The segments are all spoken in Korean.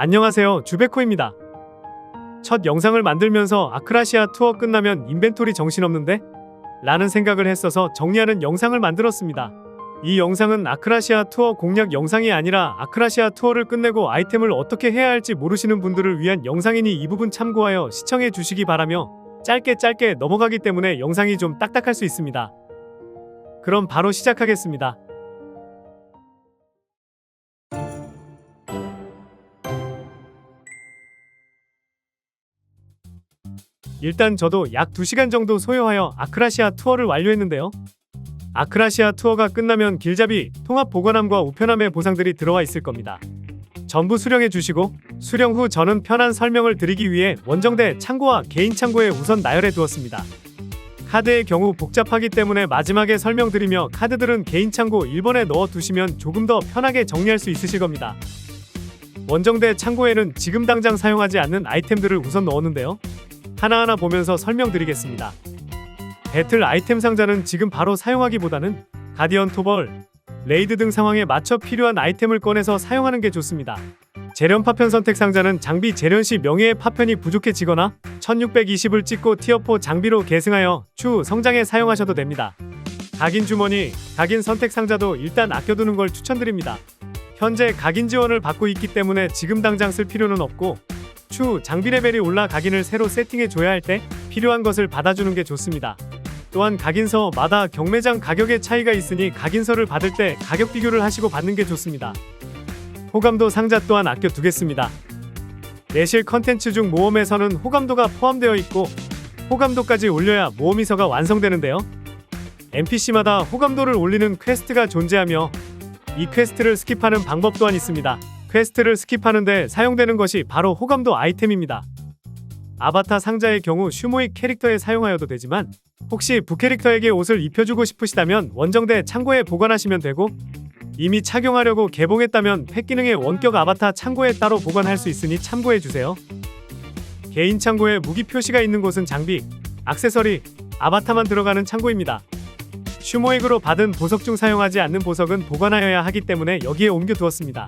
안녕하세요, 주베코입니다. 첫 영상을 만들면서 아크라시아 투어 끝나면 인벤토리 정신없는데? 라는 생각을 했어서 정리하는 영상을 만들었습니다. 이 영상은 아크라시아 투어 공략 영상이 아니라 아크라시아 투어를 끝내고 아이템을 어떻게 해야 할지 모르시는 분들을 위한 영상이니 이 부분 참고하여 시청해 주시기 바라며 짧게 넘어가기 때문에 영상이 좀 딱딱할 수 있습니다. 그럼 바로 시작하겠습니다. 일단 저도 약 2시간 정도 소요하여 아크라시아 투어를 완료했는데요. 아크라시아 투어가 끝나면 길잡이, 통합 보관함과 우편함의 보상들이 들어와 있을 겁니다. 전부 수령해 주시고 수령 후 저는 편한 설명을 드리기 위해 원정대 창고와 개인 창고에 우선 나열해 두었습니다. 카드의 경우 복잡하기 때문에 마지막에 설명드리며 카드들은 개인 창고 1번에 넣어 두시면 조금 더 편하게 정리할 수 있으실 겁니다. 원정대 창고에는 지금 당장 사용하지 않는 아이템들을 우선 넣었는데요. 하나하나 보면서 설명드리겠습니다. 배틀 아이템 상자는 지금 바로 사용하기보다는 가디언 토벌, 레이드 등 상황에 맞춰 필요한 아이템을 꺼내서 사용하는 게 좋습니다. 재련 파편 선택 상자는 장비 재련 시 명예의 파편이 부족해지거나 1620을 찍고 티어4 장비로 계승하여 추후 성장에 사용하셔도 됩니다. 각인 주머니, 각인 선택 상자도 일단 아껴두는 걸 추천드립니다. 현재 각인 지원을 받고 있기 때문에 지금 당장 쓸 필요는 없고 추후 장비 레벨이 올라 각인을 새로 세팅해 줘야 할 때 필요한 것을 받아주는 게 좋습니다. 또한 각인서마다 경매장 가격의 차이가 있으니 각인서를 받을 때 가격 비교를 하시고 받는 게 좋습니다. 호감도 상자 또한 아껴두겠습니다. 내실 컨텐츠 중 모험에서는 호감도가 포함되어 있고 호감도까지 올려야 모험이서가 완성되는데요. NPC마다 호감도를 올리는 퀘스트가 존재하며 이 퀘스트를 스킵하는 방법 또한 있습니다. 퀘스트를 스킵하는데 사용되는 것이 바로 호감도 아이템입니다. 아바타 상자의 경우 슈모익 캐릭터에 사용하여도 되지만 혹시 부캐릭터에게 옷을 입혀주고 싶으시다면 원정대 창고에 보관하시면 되고 이미 착용하려고 개봉했다면 팩 기능의 원격 아바타 창고에 따로 보관할 수 있으니 참고해주세요. 개인 창고에 무기 표시가 있는 곳은 장비, 액세서리, 아바타만 들어가는 창고입니다. 슈모익으로 받은 보석 중 사용하지 않는 보석은 보관하여야 하기 때문에 여기에 옮겨두었습니다.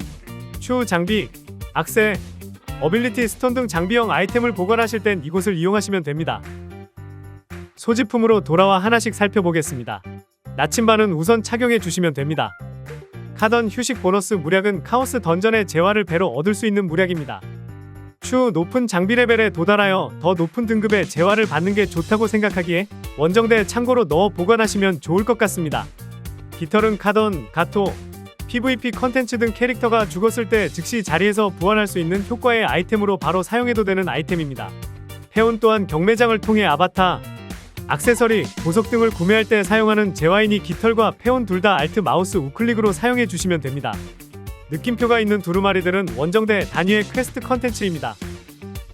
추후 장비, 악세, 어빌리티 스톤 등 장비형 아이템을 보관하실 땐 이곳을 이용하시면 됩니다. 소지품으로 돌아와 하나씩 살펴보겠습니다. 나침반은 우선 착용해 주시면 됩니다. 카던 휴식 보너스 무략은 카오스 던전의 재화를 배로 얻을 수 있는 무략입니다. 추후 높은 장비 레벨에 도달하여 더 높은 등급의 재화를 받는 게 좋다고 생각하기에 원정대 창고로 넣어 보관하시면 좋을 것 같습니다. 깃털은 카던, 가토, PVP 컨텐츠 등 캐릭터가 죽었을 때 즉시 자리에서 부활할 수 있는 효과의 아이템으로 바로 사용해도 되는 아이템입니다. 페온 또한 경매장을 통해 아바타, 액세서리, 보석 등을 구매할 때 사용하는 재화이니 깃털과 페온 둘 다 알트 마우스 우클릭으로 사용해 주시면 됩니다. 느낌표가 있는 두루마리들은 원정대 단위의 퀘스트 컨텐츠입니다.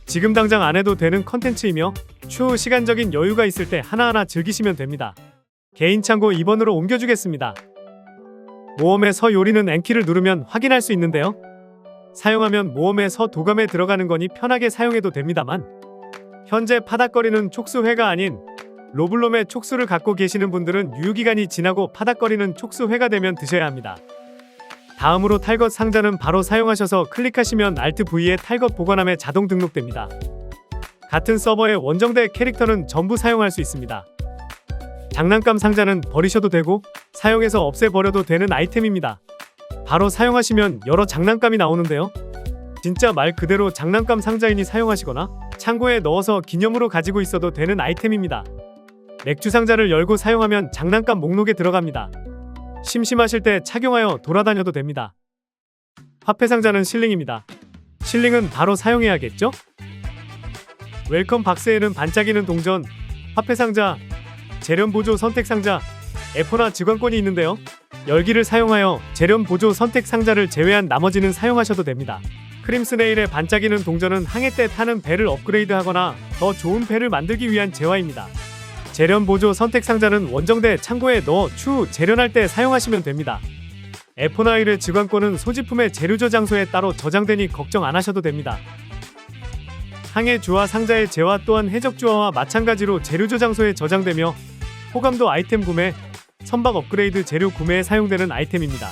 지금 당장 안 해도 되는 컨텐츠이며 추후 시간적인 여유가 있을 때 하나하나 즐기시면 됩니다. 개인 창고 2번으로 옮겨주겠습니다. 모험의 서 요리는 N키를 누르면 확인할 수 있는데요. 사용하면 모험의 서 도감에 들어가는 거니 편하게 사용해도 됩니다만 현재 파닥거리는 촉수회가 아닌 로블롬의 촉수를 갖고 계시는 분들은 유효기간이 지나고 파닥거리는 촉수회가 되면 드셔야 합니다. 다음으로 탈것 상자는 바로 사용하셔서 클릭하시면 Alt V에 탈것 보관함에 자동 등록됩니다. 같은 서버의 원정대 캐릭터는 전부 사용할 수 있습니다. 장난감 상자는 버리셔도 되고 사용해서 없애버려도 되는 아이템입니다. 바로 사용하시면 여러 장난감이 나오는데요. 진짜 말 그대로 장난감 상자이니 사용하시거나 창고에 넣어서 기념으로 가지고 있어도 되는 아이템입니다. 맥주 상자를 열고 사용하면 장난감 목록에 들어갑니다. 심심하실 때 착용하여 돌아다녀도 됩니다. 화폐 상자는 실링입니다. 실링은 바로 사용해야겠죠? 웰컴 박스에는 반짝이는 동전, 화폐 상자, 재련 보조 선택 상자, 에포나 직원권이 있는데요. 열기를 사용하여 재련 보조 선택 상자를 제외한 나머지는 사용하셔도 됩니다. 크림스네일의 반짝이는 동전은 항해 때 타는 배를 업그레이드하거나 더 좋은 배를 만들기 위한 재화입니다. 재련 보조 선택 상자는 원정대 창고에 넣어 추후 재련할 때 사용하시면 됩니다. 에포나일의 직관권은 소지품의 재료저 장소에 따로 저장되니 걱정 안 하셔도 됩니다. 항해 주화 상자의 재화 또한 해적 주화와 마찬가지로 재료저 장소에 저장되며 호감도 아이템 구매, 선박 업그레이드 재료 구매에 사용되는 아이템입니다.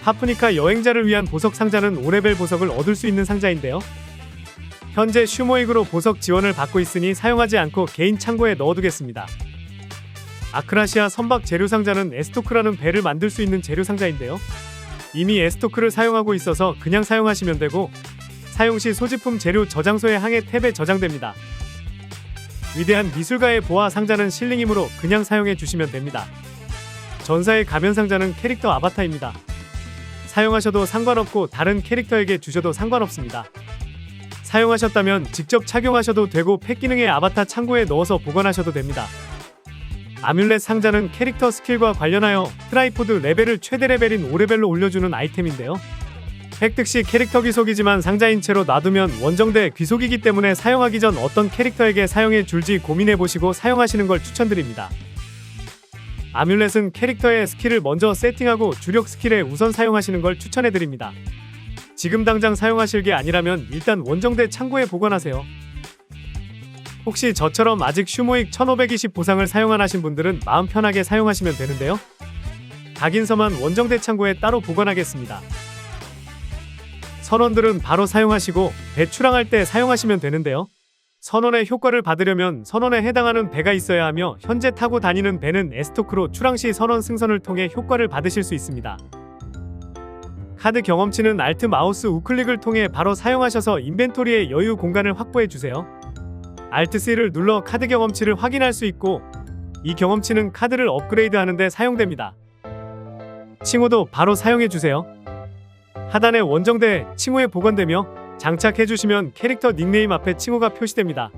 파프니카 여행자를 위한 보석 상자는 5레벨 보석을 얻을 수 있는 상자인데요. 현재 슈모익으로 보석 지원을 받고 있으니 사용하지 않고 개인 창고에 넣어두겠습니다. 아크라시아 선박 재료 상자는 에스토크라는 배를 만들 수 있는 재료 상자인데요. 이미 에스토크를 사용하고 있어서 그냥 사용하시면 되고, 사용 시 소지품 재료 저장소의 항해 탭에 저장됩니다. 위대한 미술가의 보아 상자는 실링이므로 그냥 사용해 주시면 됩니다. 전사의 가면 상자는 캐릭터 아바타입니다. 사용하셔도 상관없고 다른 캐릭터에게 주셔도 상관없습니다. 사용하셨다면 직접 착용하셔도 되고 펫 기능의 아바타 창고에 넣어서 보관하셔도 됩니다. 아뮬렛 상자는 캐릭터 스킬과 관련하여 트라이포드 레벨을 최대 레벨인 5레벨로 올려주는 아이템인데요. 획득 시 캐릭터 귀속이지만 상자인 채로 놔두면 원정대 귀속이기 때문에 사용하기 전 어떤 캐릭터에게 사용해 줄지 고민해보시고 사용하시는 걸 추천드립니다. 아뮬렛은 캐릭터의 스킬을 먼저 세팅하고 주력 스킬에 우선 사용하시는 걸 추천해드립니다. 지금 당장 사용하실 게 아니라면 일단 원정대 창고에 보관하세요. 혹시 저처럼 아직 슈모익 1520 보상을 사용 안 하신 분들은 마음 편하게 사용하시면 되는데요. 각인서만 원정대 창고에 따로 보관하겠습니다. 선원들은 바로 사용하시고 배 출항할 때 사용하시면 되는데요. 선원의 효과를 받으려면 선원에 해당하는 배가 있어야 하며 현재 타고 다니는 배는 에스토크로 출항 시 선원 승선을 통해 효과를 받으실 수 있습니다. 카드 경험치는 알트 마우스 우클릭을 통해 바로 사용하셔서 인벤토리에 여유 공간을 확보해 주세요. 알트 C를 눌러 카드 경험치를 확인할 수 있고, 이 경험치는 카드를 업그레이드 하는데 사용됩니다. 칭호도 바로 사용해 주세요. 하단에 원정대 칭호에 보관되며 장착해 주시면 캐릭터 닉네임 앞에 칭호가 표시됩니다.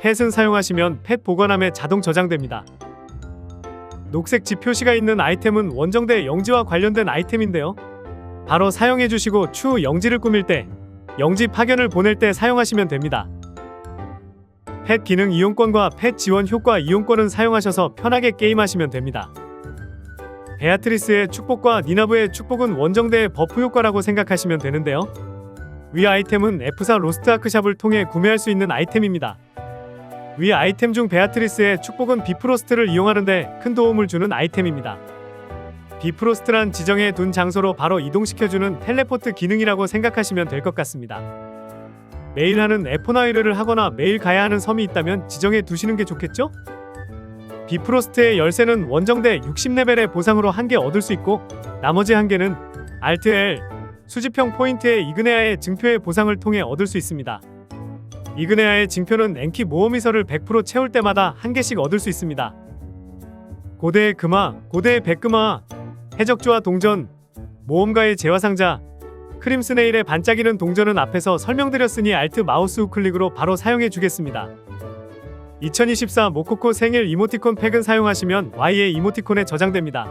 펫은 사용하시면 펫 보관함에 자동 저장됩니다. 녹색 집 표시가 있는 아이템은 원정대 영지와 관련된 아이템인데요. 바로 사용해 주시고 추후 영지를 꾸밀 때, 영지 파견을 보낼 때 사용하시면 됩니다. 펫 기능 이용권과 펫 지원 효과 이용권은 사용하셔서 편하게 게임하시면 됩니다. 베아트리스의 축복과 니나브의 축복은 원정대의 버프 효과라고 생각하시면 되는데요. 위 아이템은 F4 로스트 아크샵을 통해 구매할 수 있는 아이템입니다. 위 아이템 중 베아트리스의 축복은 비프로스트를 이용하는데 큰 도움을 주는 아이템입니다. 비프로스트란 지정해 둔 장소로 바로 이동시켜주는 텔레포트 기능이라고 생각하시면 될 것 같습니다. 매일 하는 F9를 하거나 매일 가야 하는 섬이 있다면 지정해 두시는 게 좋겠죠? 비프로스트의 열쇠는 원정대 60레벨의 보상으로 1개 얻을 수 있고, 나머지 1개는 Alt L 수집형 포인트의 이그네아의 증표의 보상을 통해 얻을 수 있습니다. 이그네아의 증표는 엔키 모험이설을 100% 채울 때마다 1개씩 얻을 수 있습니다. 고대의 금화, 고대의 백금화, 해적주와 동전, 모험가의 재화상자, 크림스네일의 반짝이는 동전은 앞에서 설명드렸으니 알트 마우스 우클릭으로 바로 사용해 주겠습니다. 2024 모코코 생일 이모티콘 팩은 사용하시면 Y의 이모티콘에 저장됩니다.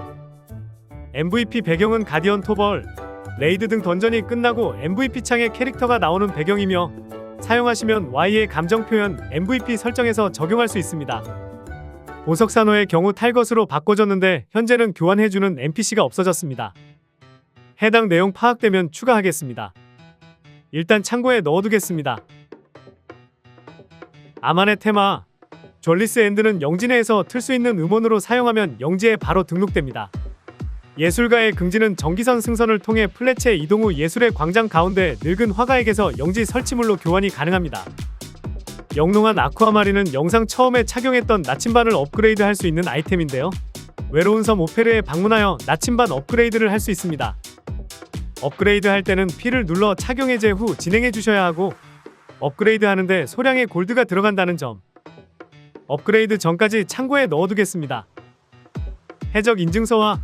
MVP 배경은 가디언 토벌, 레이드 등 던전이 끝나고 MVP 창에 캐릭터가 나오는 배경이며, 사용하시면 Y의 감정 표현 MVP 설정에서 적용할 수 있습니다. 보석 산호의 경우 탈것으로 바꿔줬는데 현재는 교환해주는 NPC가 없어졌습니다. 해당 내용 파악되면 추가하겠습니다. 일단 창고에 넣어두겠습니다. 아만의 테마 졸리스 엔드는 영지 내에서 틀 수 있는 음원으로 사용하면 영지에 바로 등록됩니다. 예술가의 긍지는 전기선 승선을 통해 플래체 이동 후 예술의 광장 가운데 늙은 화가에게서 영지 설치물로 교환이 가능합니다. 영롱한 아쿠아마린은 영상 처음에 착용했던 나침반을 업그레이드 할 수 있는 아이템인데요. 외로운 섬 오페르에 방문하여 나침반 업그레이드를 할 수 있습니다. 업그레이드 할 때는 P를 눌러 착용 해제 후 진행해 주셔야 하고, 업그레이드 하는데 소량의 골드가 들어간다는 점. 업그레이드 전까지 창고에 넣어두겠습니다. 해적 인증서와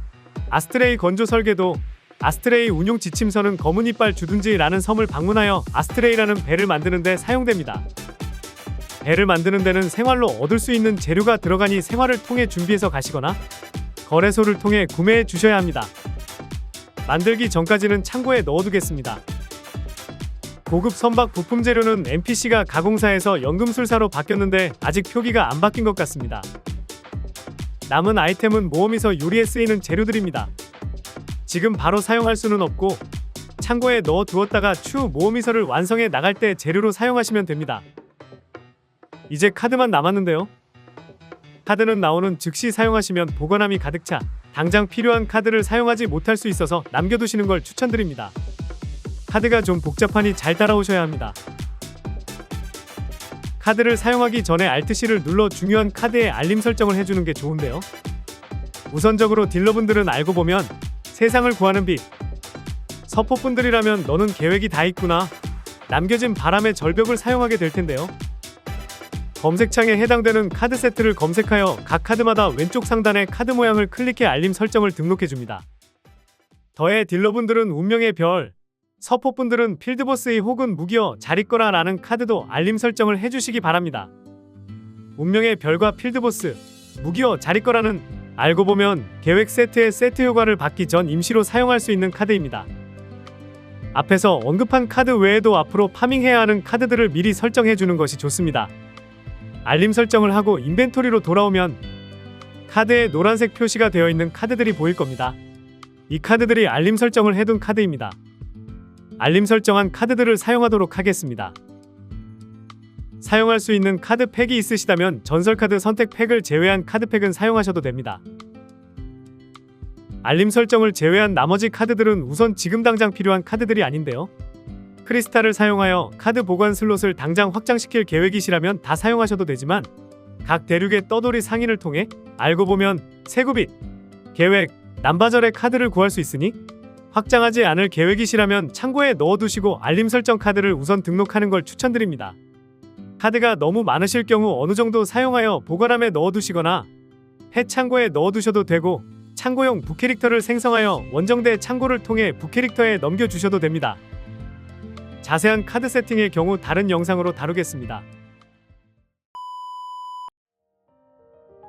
아스트레이 건조 설계도, 아스트레이 운용 지침서는 검은 이빨 주둔지라는 섬을 방문하여 아스트레이라는 배를 만드는 데 사용됩니다. 배를 만드는 데는 생활로 얻을 수 있는 재료가 들어가니 생활을 통해 준비해서 가시거나 거래소를 통해 구매해 주셔야 합니다. 만들기 전까지는 창고에 넣어두겠습니다. 고급 선박 부품 재료는 NPC가 가공사에서 연금술사로 바뀌었는데 아직 표기가 안 바뀐 것 같습니다. 남은 아이템은 모험에서 요리에 쓰이는 재료들입니다. 지금 바로 사용할 수는 없고 창고에 넣어 두었다가 추후 모험이설을 완성해 나갈 때 재료로 사용하시면 됩니다. 이제 카드만 남았는데요. 카드는 나오는 즉시 사용하시면 보관함이 가득 차 당장 필요한 카드를 사용하지 못할 수 있어서 남겨두시는 걸 추천드립니다. 카드가 좀 복잡하니 잘 따라오셔야 합니다. 카드를 사용하기 전에 Alt-C를 눌러 중요한 카드의 알림 설정을 해주는 게 좋은데요. 우선적으로 딜러분들은 알고 보면 세상을 구하는 빛, 서포분들이라면 너는 계획이 다 있구나, 남겨진 바람의 절벽을 사용하게 될 텐데요. 검색창에 해당되는 카드 세트를 검색하여 각 카드마다 왼쪽 상단의 카드 모양을 클릭해 알림 설정을 등록해줍니다. 더해 딜러분들은 운명의 별, 서포분들은 필드보스의 혹은 무기여 잘 있거라 라는 카드도 알림 설정을 해주시기 바랍니다. 운명의 별과 필드보스, 무기여 잘 있거라는 알고 보면 계획 세트의 세트 효과를 받기 전 임시로 사용할 수 있는 카드입니다. 앞에서 언급한 카드 외에도 앞으로 파밍해야 하는 카드들을 미리 설정해주는 것이 좋습니다. 알림 설정을 하고 인벤토리로 돌아오면 카드에 노란색 표시가 되어 있는 카드들이 보일 겁니다. 이 카드들이 알림 설정을 해둔 카드입니다. 알림 설정한 카드들을 사용하도록 하겠습니다. 사용할 수 있는 카드 팩이 있으시다면 전설카드 선택 팩을 제외한 카드 팩은 사용하셔도 됩니다. 알림 설정을 제외한 나머지 카드들은 우선 지금 당장 필요한 카드들이 아닌데요. 크리스탈을 사용하여 카드 보관 슬롯을 당장 확장시킬 계획이시라면 다 사용하셔도 되지만 각 대륙의 떠돌이 상인을 통해 알고 보면 세구빛, 계획, 남바절의 카드를 구할 수 있으니 확장하지 않을 계획이시라면 창고에 넣어두시고 알림 설정 카드를 우선 등록하는 걸 추천드립니다. 카드가 너무 많으실 경우 어느 정도 사용하여 보관함에 넣어두시거나 펫 창고에 넣어두셔도 되고 창고용 부캐릭터를 생성하여 원정대 창고를 통해 부캐릭터에 넘겨주셔도 됩니다. 자세한 카드 세팅의 경우 다른 영상으로 다루겠습니다.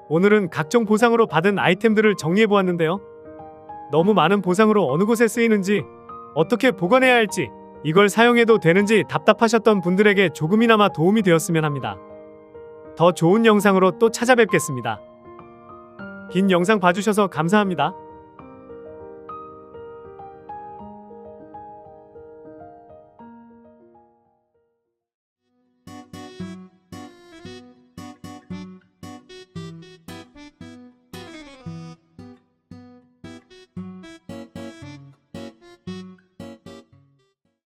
오늘은 각종 보상으로 받은 아이템들을 정리해보았는데요. 너무 많은 보상으로 어느 곳에 쓰이는지, 어떻게 보관해야 할지, 이걸 사용해도 되는지 답답하셨던 분들에게 조금이나마 도움이 되었으면 합니다. 더 좋은 영상으로 또 찾아뵙겠습니다. 긴 영상 봐주셔서 감사합니다.